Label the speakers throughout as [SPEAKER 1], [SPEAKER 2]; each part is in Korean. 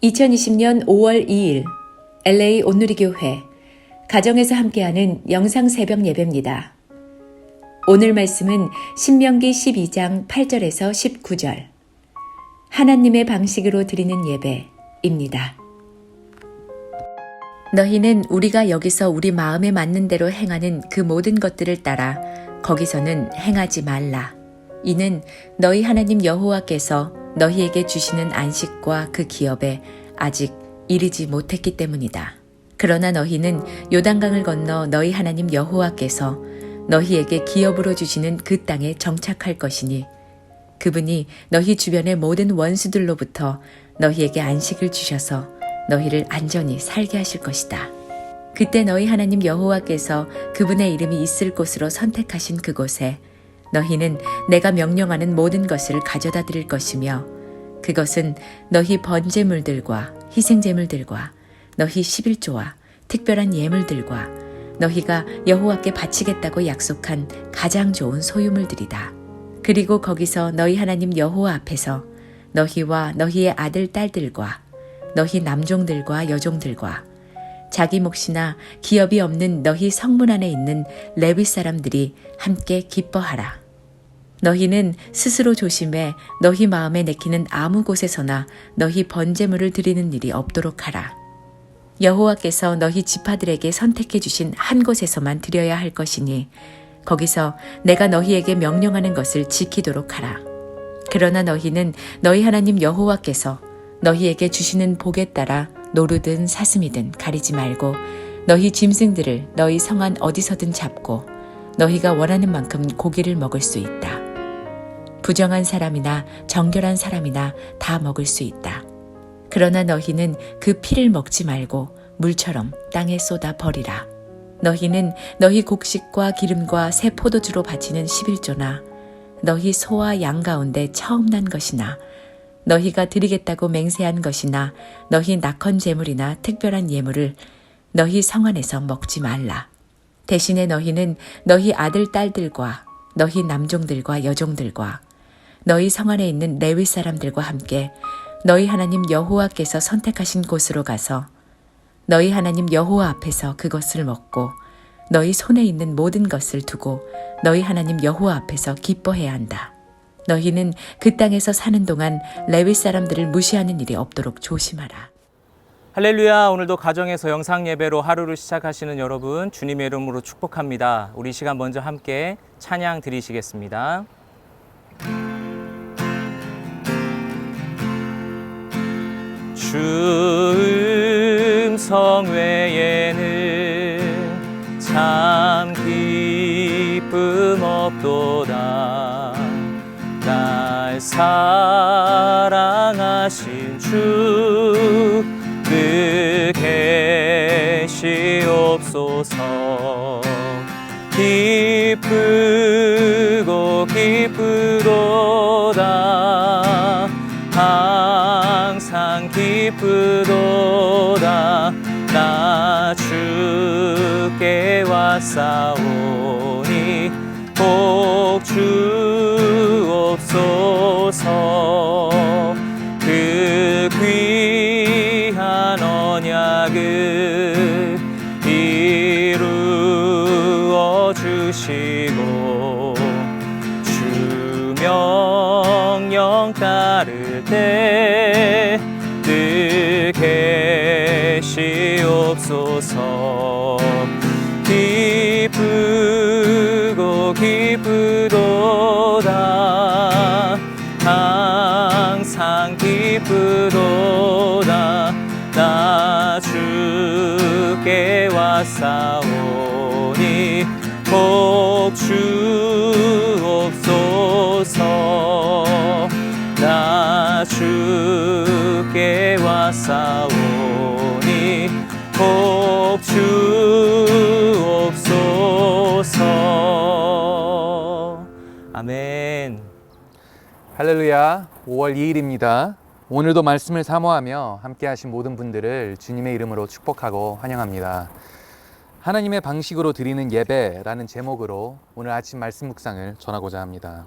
[SPEAKER 1] 2020년 5월 2일 LA 온누리교회 가정에서 함께하는 영상 새벽 예배입니다. 오늘 말씀은 신명기 12장 8절에서 19절 하나님의 방식으로 드리는 예배입니다. 너희는 우리가 여기서 우리 마음에 맞는 대로 행하는 그 모든 것들을 따라 거기서는 행하지 말라. 이는 너희 하나님 여호와께서 너희에게 주시는 안식과 그 기업에 아직 이르지 못했기 때문이다. 그러나 너희는 요단강을 건너 너희 하나님 여호와께서 너희에게 기업으로 주시는 그 땅에 정착할 것이니 그분이 너희 주변의 모든 원수들로부터 너희에게 안식을 주셔서 너희를 안전히 살게 하실 것이다. 그때 너희 하나님 여호와께서 그분의 이름이 있을 곳으로 선택하신 그곳에 너희는 내가 명령하는 모든 것을 가져다 드릴 것이며 그것은 너희 번제물들과 희생제물들과 너희 11조와 특별한 예물들과 너희가 여호와께 바치겠다고 약속한 가장 좋은 소유물들이다. 그리고 거기서 너희 하나님 여호와 앞에서 너희와 너희의 아들 딸들과 너희 남종들과 여종들과 자기 몫이나 기업이 없는 너희 성문 안에 있는 레위 사람들이 함께 기뻐하라. 너희는 스스로 조심해 너희 마음에 내키는 아무 곳에서나 너희 번제물을 드리는 일이 없도록 하라. 여호와께서 너희 지파들에게 선택해 주신 한 곳에서만 드려야 할 것이니 거기서 내가 너희에게 명령하는 것을 지키도록 하라. 그러나 너희는 너희 하나님 여호와께서 너희에게 주시는 복에 따라 노루든 사슴이든 가리지 말고 너희 짐승들을 너희 성안 어디서든 잡고 너희가 원하는 만큼 고기를 먹을 수 있다. 부정한 사람이나 정결한 사람이나 다 먹을 수 있다. 그러나 너희는 그 피를 먹지 말고 물처럼 땅에 쏟아 버리라. 너희는 너희 곡식과 기름과 새 포도주로 바치는 11조나 너희 소와 양 가운데 처음 난 것이나 너희가 드리겠다고 맹세한 것이나 너희 낙헌 제물이나 특별한 예물을 너희 성안에서 먹지 말라. 대신에 너희는 너희 아들 딸들과 너희 남종들과 여종들과 너희 성안에 있는 레위 사람들과 함께 너희 하나님 여호와께서 선택하신 곳으로 가서 너희 하나님 여호와 앞에서 그것을 먹고 너희 손에 있는 모든 것을 두고 너희 하나님 여호와 앞에서 기뻐해야 한다. 너희는 그 땅에서 사는 동안 레위 사람들을 무시하는 일이 없도록 조심하라.
[SPEAKER 2] 할렐루야. 오늘도 가정에서 영상 예배로 하루를 시작하시는 여러분 주님의 이름으로 축복합니다. 우리 시간 먼저 함께 찬양 드리시겠습니다. 주 음성 외에는 참 기쁨 없도다. 날 사랑하신 주 늘 계시옵소서. 기쁘고 기쁘도다. 항상 기쁘도다. 나 주께 왔사오니 복 주옵소서. 그 귀한 언약을 이루어 주시고 주 명령 따를 때 늘 계시옵소서. 기쁘고 기쁘도다. 항상 기쁘도다. 나 주께 왔사오니 복 주옵소서. 나 주께 왔사오니 복 주옵소서. 아멘.
[SPEAKER 3] 할렐루야. 5월 2일입니다. 오늘도 말씀을 사모하며 함께 하신 모든 분들을 주님의 이름으로 축복하고 환영합니다. 하나님의 방식으로 드리는 예배라는 제목으로 오늘 아침 말씀 묵상을 전하고자 합니다.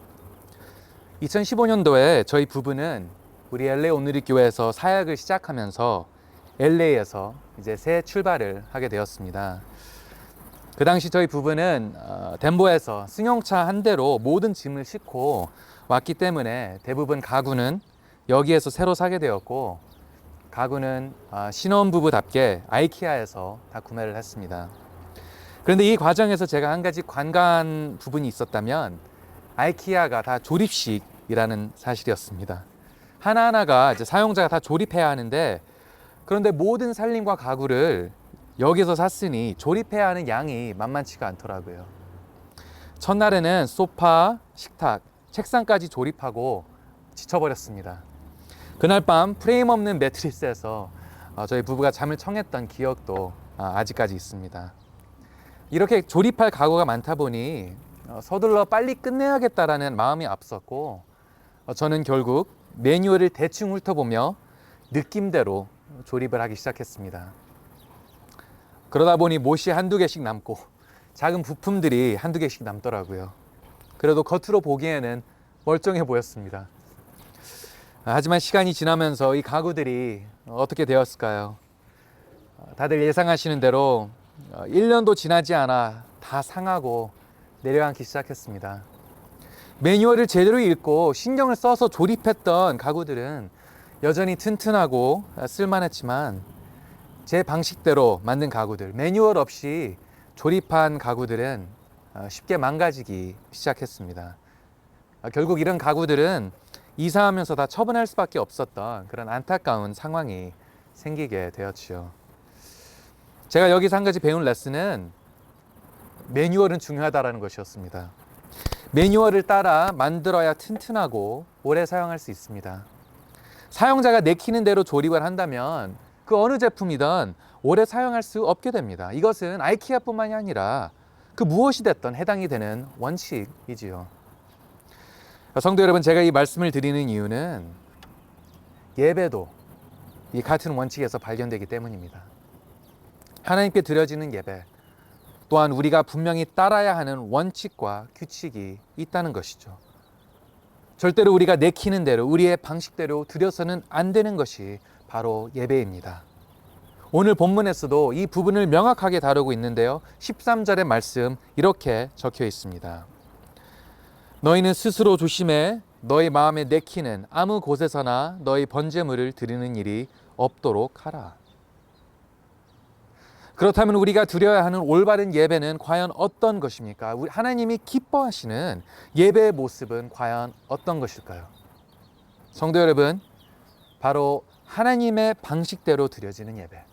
[SPEAKER 3] 2015년도에 저희 부부는 우리 LA 온누리교회에서 사역을 시작하면서 LA에서 이제 새 출발을 하게 되었습니다. 그 당시 저희 부부는 덴버에서 승용차 한 대로 모든 짐을 싣고 왔기 때문에 대부분 가구는 여기에서 새로 사게 되었고, 가구는 신혼부부답게 아이키아에서 다 구매를 했습니다. 그런데 이 과정에서 제가 한 가지 관과한 부분이 있었다면 아이키아가 다 조립식이라는 사실이었습니다. 하나하나가 이제 사용자가 다 조립해야 하는데, 그런데 모든 살림과 가구를 여기서 샀으니 조립해야 하는 양이 만만치가 않더라고요. 첫날에는 소파, 식탁, 책상까지 조립하고 지쳐버렸습니다. 그날 밤 프레임 없는 매트리스에서 저희 부부가 잠을 청했던 기억도 아직까지 있습니다. 이렇게 조립할 가구가 많다 보니 서둘러 빨리 끝내야겠다라는 마음이 앞섰고, 저는 결국 매뉴얼을 대충 훑어보며 느낌대로 조립을 하기 시작했습니다. 그러다 보니 못이 한두 개씩 남고 작은 부품들이 한두 개씩 남더라고요. 그래도 겉으로 보기에는 멀쩡해 보였습니다. 하지만 시간이 지나면서 이 가구들이 어떻게 되었을까요? 다들 예상하시는 대로 1년도 지나지 않아 다 상하고 내려앉기 시작했습니다. 매뉴얼을 제대로 읽고 신경을 써서 조립했던 가구들은 여전히 튼튼하고 쓸만했지만, 제 방식대로 만든 가구들, 매뉴얼 없이 조립한 가구들은 쉽게 망가지기 시작했습니다. 결국 이런 가구들은 이사하면서 다 처분할 수밖에 없었던 그런 안타까운 상황이 생기게 되었지요. 제가 여기서 한 가지 배운 레슨은 매뉴얼은 중요하다는 것이었습니다. 매뉴얼을 따라 만들어야 튼튼하고 오래 사용할 수 있습니다. 사용자가 내키는 대로 조립을 한다면 그 어느 제품이든 오래 사용할 수 없게 됩니다. 이것은 아이키아뿐만이 아니라 그 무엇이 됐든 해당이 되는 원칙이지요. 성도 여러분, 제가 이 말씀을 드리는 이유는 예배도 이 같은 원칙에서 발견되기 때문입니다. 하나님께 드려지는 예배 또한 우리가 분명히 따라야 하는 원칙과 규칙이 있다는 것이죠. 절대로 우리가 내키는 대로 우리의 방식대로 드려서는 안 되는 것이 바로 예배입니다. 오늘 본문에서도 이 부분을 명확하게 다루고 있는데요. 13절의 말씀 이렇게 적혀 있습니다. 너희는 스스로 조심해 너희 마음에 내키는 아무 곳에서나 너희 번제물을 드리는 일이 없도록 하라. 그렇다면 우리가 드려야 하는 올바른 예배는 과연 어떤 것입니까? 하나님이 기뻐하시는 예배의 모습은 과연 어떤 것일까요? 성도 여러분, 바로 하나님의 방식대로 드려지는 예배,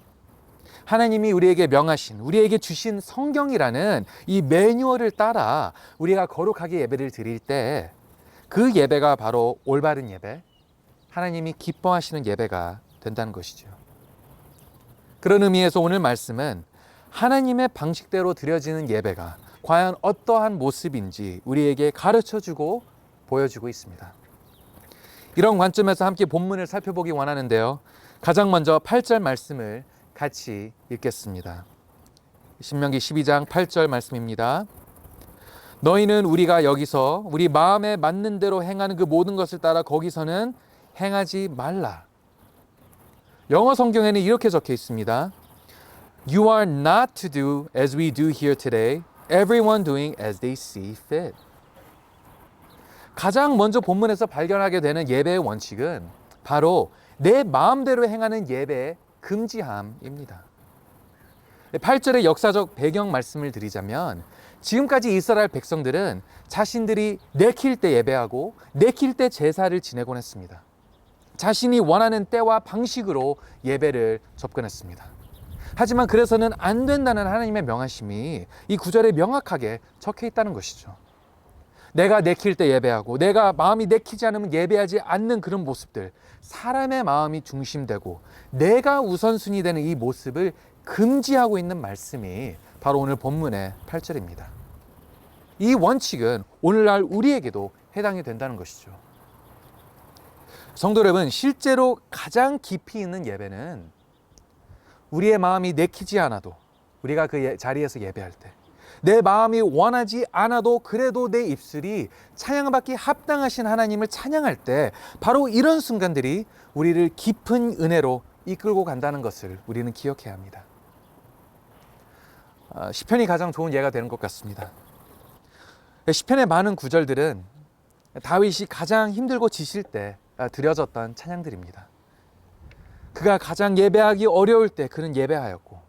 [SPEAKER 3] 하나님이 우리에게 명하신, 우리에게 주신 성경이라는 이 매뉴얼을 따라 우리가 거룩하게 예배를 드릴 때 그 예배가 바로 올바른 예배, 하나님이 기뻐하시는 예배가 된다는 것이죠. 그런 의미에서 오늘 말씀은 하나님의 방식대로 드려지는 예배가 과연 어떠한 모습인지 우리에게 가르쳐주고 보여주고 있습니다. 이런 관점에서 함께 본문을 살펴보기 원하는데요. 가장 먼저 8절 말씀을 같이 읽겠습니다. 신명기 12장 8절 말씀입니다. 너희는 우리가 여기서 우리 마음에 맞는 대로 행하는 그 모든 것을 따라 거기서는 행하지 말라. 영어 성경에는 이렇게 적혀 있습니다. You are not to do as we do here today, everyone doing as they see fit. 가장 먼저 본문에서 발견하게 되는 예배의 원칙은 바로 내 마음대로 행하는 예배의 금지함입니다. 8절의 역사적 배경 말씀을 드리자면, 지금까지 이스라엘 백성들은 자신들이 내킬 때 예배하고 내킬 때 제사를 지내곤 했습니다. 자신이 원하는 때와 방식으로 예배를 접근했습니다. 하지만 그래서는 안 된다는 하나님의 명하심이 이 구절에 명확하게 적혀 있다는 것이죠. 내가 내킬 때 예배하고 내가 마음이 내키지 않으면 예배하지 않는 그런 모습들, 사람의 마음이 중심되고 내가 우선순위 되는 이 모습을 금지하고 있는 말씀이 바로 오늘 본문의 8절입니다. 이 원칙은 오늘날 우리에게도 해당이 된다는 것이죠. 성도 여러분, 실제로 가장 깊이 있는 예배는 우리의 마음이 내키지 않아도 우리가 그 자리에서 예배할 때, 내 마음이 원하지 않아도 그래도 내 입술이 찬양받기 합당하신 하나님을 찬양할 때 바로 이런 순간들이 우리를 깊은 은혜로 이끌고 간다는 것을 우리는 기억해야 합니다. 시편이 가장 좋은 예가 되는 것 같습니다. 시편의 많은 구절들은 다윗이 가장 힘들고 지칠 때 드려졌던 찬양들입니다. 그가 가장 예배하기 어려울 때 그는 예배하였고,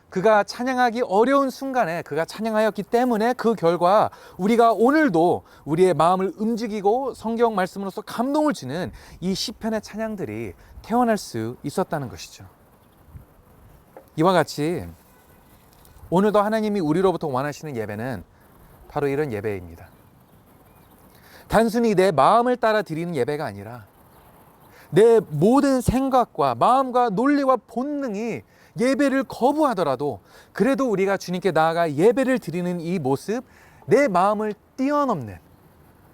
[SPEAKER 3] 그가 찬양하기 어려운 순간에 그가 찬양하였기 때문에 그 결과 우리가 오늘도 우리의 마음을 움직이고 성경 말씀으로서 감동을 주는 이 시편의 찬양들이 태어날 수 있었다는 것이죠. 이와 같이 오늘도 하나님이 우리로부터 원하시는 예배는 바로 이런 예배입니다. 단순히 내 마음을 따라 드리는 예배가 아니라 내 모든 생각과 마음과 논리와 본능이 예배를 거부하더라도 그래도 우리가 주님께 나아가 예배를 드리는 이 모습, 내 마음을 뛰어넘는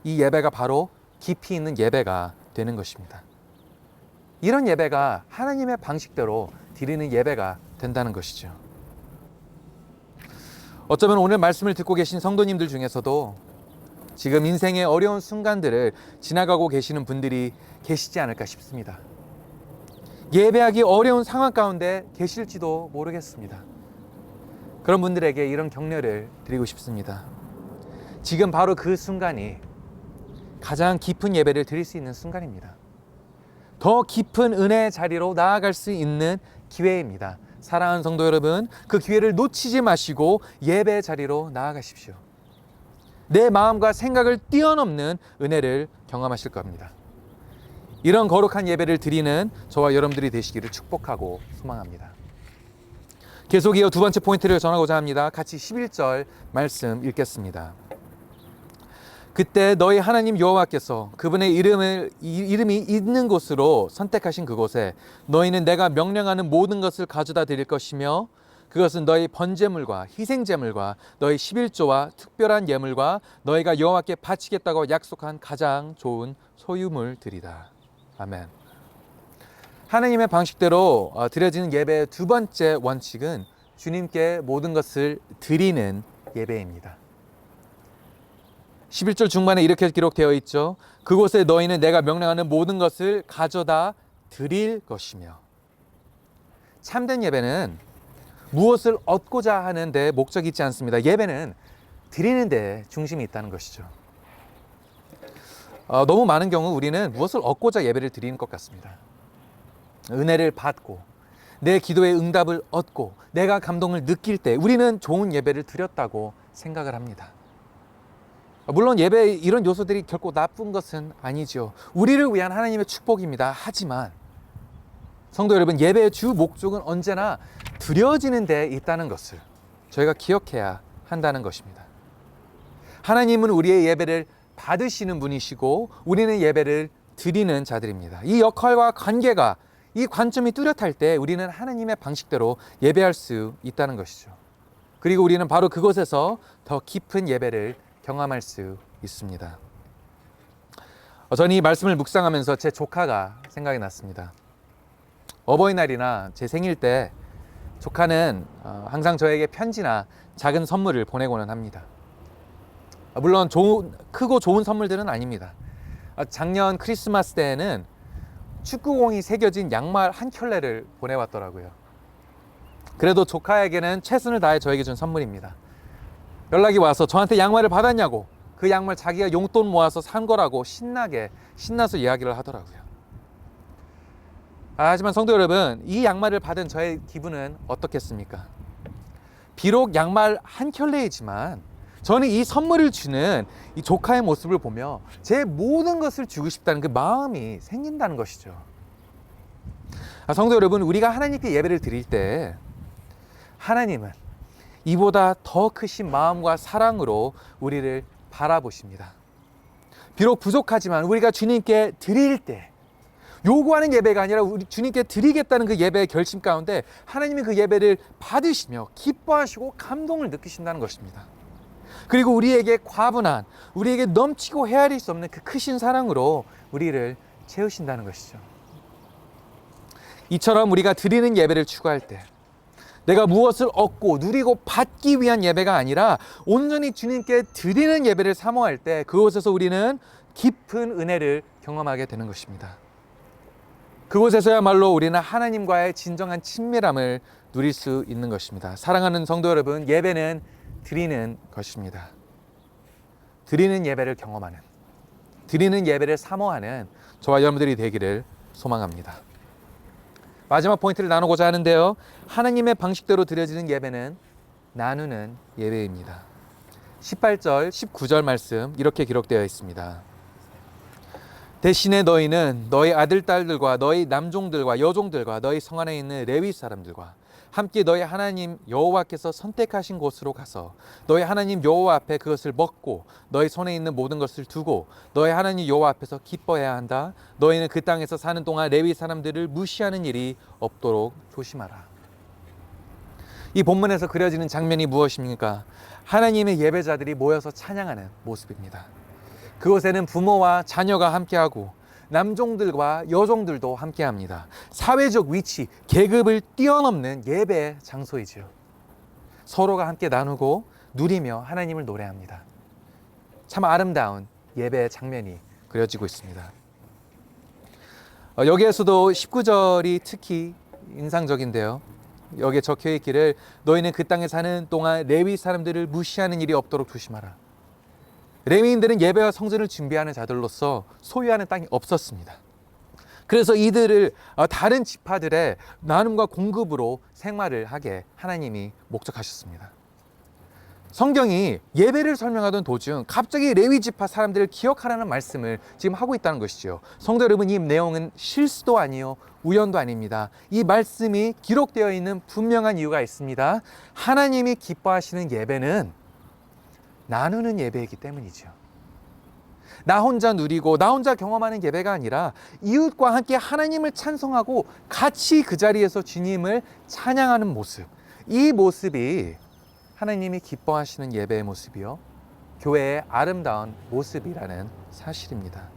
[SPEAKER 3] 이 예배가 바로 깊이 있는 예배가 되는 것입니다. 이런 예배가 하나님의 방식대로 드리는 예배가 된다는 것이죠. 어쩌면 오늘 말씀을 듣고 계신 성도님들 중에서도 지금 인생의 어려운 순간들을 지나가고 계시는 분들이 계시지 않을까 싶습니다. 예배하기 어려운 상황 가운데 계실지도 모르겠습니다. 그런 분들에게 이런 격려를 드리고 싶습니다. 지금 바로 그 순간이 가장 깊은 예배를 드릴 수 있는 순간입니다. 더 깊은 은혜의 자리로 나아갈 수 있는 기회입니다. 사랑하는 성도 여러분, 그 기회를 놓치지 마시고 예배의 자리로 나아가십시오. 내 마음과 생각을 뛰어넘는 은혜를 경험하실 겁니다. 이런 거룩한 예배를 드리는 저와 여러분들이 되시기를 축복하고 소망합니다. 계속 이어 두 번째 포인트를 전하고자 합니다. 같이 11절 말씀 읽겠습니다. 그때 너희 하나님 여호와께서 그분의 이름이 있는 곳으로 선택하신 그곳에 너희는 내가 명령하는 모든 것을 가져다 드릴 것이며 그것은 너희 번제물과 희생제물과 너희 11조와 특별한 예물과 너희가 여호와께 바치겠다고 약속한 가장 좋은 소유물들이다. 아멘. 하나님의 방식대로 드려지는 예배의 두 번째 원칙은 주님께 모든 것을 드리는 예배입니다. 11절 중반에 이렇게 기록되어 있죠. 그곳에 너희는 내가 명령하는 모든 것을 가져다 드릴 것이며. 참된 예배는 무엇을 얻고자 하는 데 목적이 있지 않습니다. 예배는 드리는 데 중심이 있다는 것이죠. 너무 많은 경우 우리는 무엇을 얻고자 예배를 드리는 것 같습니다. 은혜를 받고 내 기도의 응답을 얻고 내가 감동을 느낄 때 우리는 좋은 예배를 드렸다고 생각을 합니다. 물론 예배 이런 요소들이 결코 나쁜 것은 아니죠. 우리를 위한 하나님의 축복입니다. 하지만 성도 여러분, 예배의 주 목적은 언제나 드려지는 데 있다는 것을 저희가 기억해야 한다는 것입니다. 하나님은 우리의 예배를 받으시는 분이시고 우리는 예배를 드리는 자들입니다. 이 역할과 관계가, 이 관점이 뚜렷할 때 우리는 하나님의 방식대로 예배할 수 있다는 것이죠. 그리고 우리는 바로 그곳에서 더 깊은 예배를 경험할 수 있습니다. 저는 이 말씀을 묵상하면서 제 조카가 생각이 났습니다. 어버이날이나 제 생일 때 조카는 항상 저에게 편지나 작은 선물을 보내고는 합니다. 물론 크고 좋은 선물들은 아닙니다. 작년 크리스마스 때에는 축구공이 새겨진 양말 한 켤레를 보내왔더라고요. 그래도 조카에게는 최선을 다해 저에게 준 선물입니다. 연락이 와서 저한테 양말을 받았냐고, 그 양말 자기가 용돈 모아서 산 거라고 신나서 이야기를 하더라고요. 하지만 성도 여러분, 이 양말을 받은 저의 기분은 어떻겠습니까? 비록 양말 한 켤레이지만 저는 이 선물을 주는 이 조카의 모습을 보며 제 모든 것을 주고 싶다는 그 마음이 생긴다는 것이죠. 성도 여러분, 우리가 하나님께 예배를 드릴 때 하나님은 이보다 더 크신 마음과 사랑으로 우리를 바라보십니다. 비록 부족하지만 우리가 주님께 드릴 때 요구하는 예배가 아니라 우리 주님께 드리겠다는 그 예배의 결심 가운데 하나님이 그 예배를 받으시며 기뻐하시고 감동을 느끼신다는 것입니다. 그리고 우리에게 과분한, 우리에게 넘치고 헤아릴 수 없는 그 크신 사랑으로 우리를 채우신다는 것이죠. 이처럼 우리가 드리는 예배를 추구할 때 내가 무엇을 얻고 누리고 받기 위한 예배가 아니라 온전히 주님께 드리는 예배를 사모할 때 그곳에서 우리는 깊은 은혜를 경험하게 되는 것입니다. 그곳에서야말로 우리는 하나님과의 진정한 친밀함을 누릴 수 있는 것입니다. 사랑하는 성도 여러분, 예배는 드리는 것입니다. 드리는 예배를 경험하는, 드리는 예배를 사모하는 저와 여러분들이 되기를 소망합니다. 마지막 포인트를 나누고자 하는데요. 하나님의 방식대로 드려지는 예배는 나누는 예배입니다. 18절, 19절 말씀 이렇게 기록되어 있습니다. 대신에 너희는 너희 아들, 딸들과 너희 남종들과 여종들과 너희 성 안에 있는 레위 사람들과 함께 너희 하나님 여호와께서 선택하신 곳으로 가서 너희 하나님 여호와 앞에 그것을 먹고 너희 손에 있는 모든 것을 두고 너희 하나님 여호와 앞에서 기뻐해야 한다. 너희는 그 땅에서 사는 동안 레위 사람들을 무시하는 일이 없도록 조심하라. 이 본문에서 그려지는 장면이 무엇입니까? 하나님의 예배자들이 모여서 찬양하는 모습입니다. 그곳에는 부모와 자녀가 함께하고 남종들과 여종들도 함께합니다. 사회적 위치, 계급을 뛰어넘는 예배 장소이지요. 서로가 함께 나누고 누리며 하나님을 노래합니다. 참 아름다운 예배 장면이 그려지고 있습니다. 여기에서도 19절이 특히 인상적인데요. 여기에 적혀 있기를 너희는 그 땅에 사는 동안 레위 사람들을 무시하는 일이 없도록 조심하라. 레위인들은 예배와 성전을 준비하는 자들로서 소유하는 땅이 없었습니다. 그래서 이들을 다른 지파들의 나눔과 공급으로 생활을 하게 하나님이 목적하셨습니다. 성경이 예배를 설명하던 도중 갑자기 레위 지파 사람들을 기억하라는 말씀을 지금 하고 있다는 것이죠. 성도 여러분, 이 내용은 실수도 아니요 우연도 아닙니다. 이 말씀이 기록되어 있는 분명한 이유가 있습니다. 하나님이 기뻐하시는 예배는 나누는 예배이기 때문이죠. 나 혼자 누리고 나 혼자 경험하는 예배가 아니라 이웃과 함께 하나님을 찬송하고 같이 그 자리에서 주님을 찬양하는 모습, 이 모습이 하나님이 기뻐하시는 예배의 모습이요 교회의 아름다운 모습이라는 사실입니다.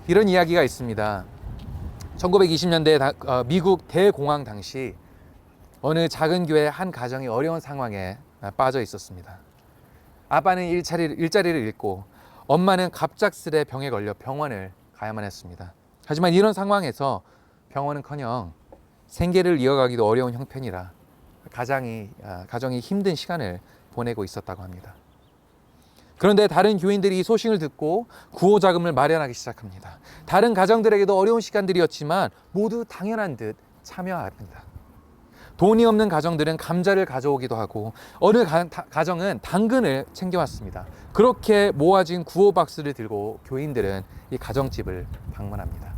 [SPEAKER 3] 이런 이야기가 있습니다. 1920년대 미국 대공황 당시 어느 작은 교회 한 가정이 어려운 상황에 빠져 있었습니다. 아빠는 일자리를 잃고 엄마는 갑작스레 병에 걸려 병원을 가야만 했습니다. 하지만 이런 상황에서 병원은커녕 생계를 이어가기도 어려운 형편이라 가정이 힘든 시간을 보내고 있었다고 합니다. 그런데 다른 교인들이 이 소식을 듣고 구호 자금을 마련하기 시작합니다. 다른 가정들에게도 어려운 시간들이었지만 모두 당연한 듯 참여합니다. 돈이 없는 가정들은 감자를 가져오기도 하고 어느 가정은 당근을 챙겨왔습니다. 그렇게 모아진 구호 박스를 들고 교인들은 이 가정집을 방문합니다.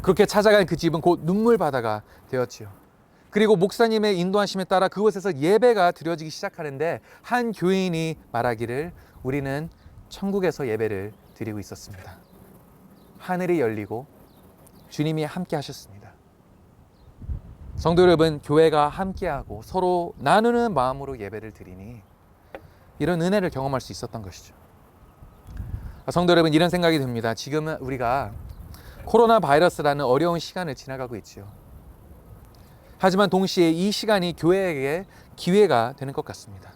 [SPEAKER 3] 그렇게 찾아간 그 집은 곧 눈물바다가 되었지요. 그리고 목사님의 인도하심에 따라 그곳에서 예배가 드려지기 시작하는데 한 교인이 말하기를 우리는 천국에서 예배를 드리고 있었습니다. 하늘이 열리고 주님이 함께 하셨습니다. 성도 여러분, 교회가 함께하고 서로 나누는 마음으로 예배를 드리니 이런 은혜를 경험할 수 있었던 것이죠. 성도 여러분, 이런 생각이 듭니다. 지금은 우리가 코로나 바이러스라는 어려운 시간을 지나가고 있죠. 하지만 동시에 이 시간이 교회에게 기회가 되는 것 같습니다.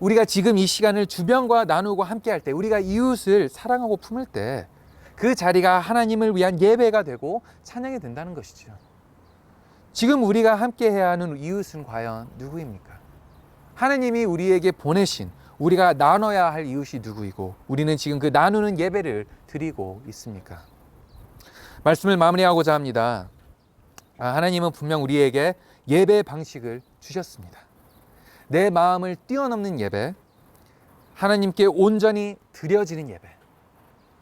[SPEAKER 3] 우리가 지금 이 시간을 주변과 나누고 함께할 때, 우리가 이웃을 사랑하고 품을 때 그 자리가 하나님을 위한 예배가 되고 찬양이 된다는 것이죠. 지금 우리가 함께 해야 하는 이웃은 과연 누구입니까? 하나님이 우리에게 보내신, 우리가 나눠야 할 이웃이 누구이고 우리는 지금 그 나누는 예배를 드리고 있습니까? 말씀을 마무리하고자 합니다. 하나님은 분명 우리에게 예배 방식을 주셨습니다. 내 마음을 뛰어넘는 예배, 하나님께 온전히 드려지는 예배,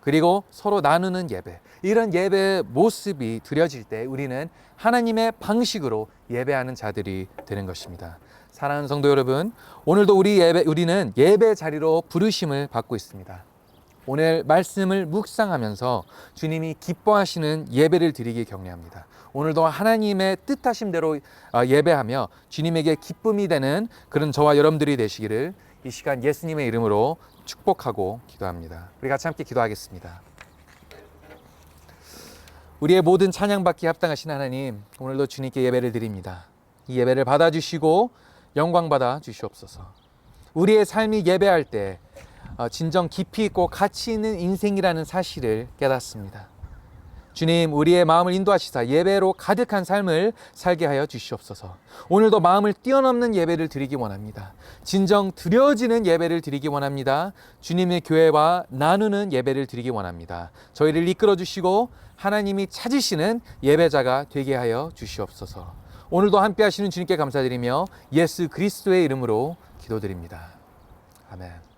[SPEAKER 3] 그리고 서로 나누는 예배, 이런 예배의 모습이 드려질 때 우리는 하나님의 방식으로 예배하는 자들이 되는 것입니다. 사랑하는 성도 여러분, 오늘도 우리는 예배 자리로 부르심을 받고 있습니다. 오늘 말씀을 묵상하면서 주님이 기뻐하시는 예배를 드리기 격려합니다. 오늘도 하나님의 뜻하심대로 예배하며 주님에게 기쁨이 되는 그런 저와 여러분들이 되시기를 이 시간 예수님의 이름으로 축복하고 기도합니다. 우리 같이 함께 기도하겠습니다. 우리의 모든 찬양받기 합당하신 하나님, 오늘도 주님께 예배를 드립니다. 이 예배를 받아주시고 영광 받아 주시옵소서. 우리의 삶이 예배할 때 진정 깊이 있고 가치 있는 인생이라는 사실을 깨닫습니다. 주님, 우리의 마음을 인도하시사 예배로 가득한 삶을 살게 하여 주시옵소서. 오늘도 마음을 뛰어넘는 예배를 드리기 원합니다. 진정 드려지는 예배를 드리기 원합니다. 주님의 교회와 나누는 예배를 드리기 원합니다. 저희를 이끌어 주시고 하나님이 찾으시는 예배자가 되게 하여 주시옵소서. 오늘도 함께 하시는 주님께 감사드리며 예수 그리스도의 이름으로 기도드립니다. 아멘.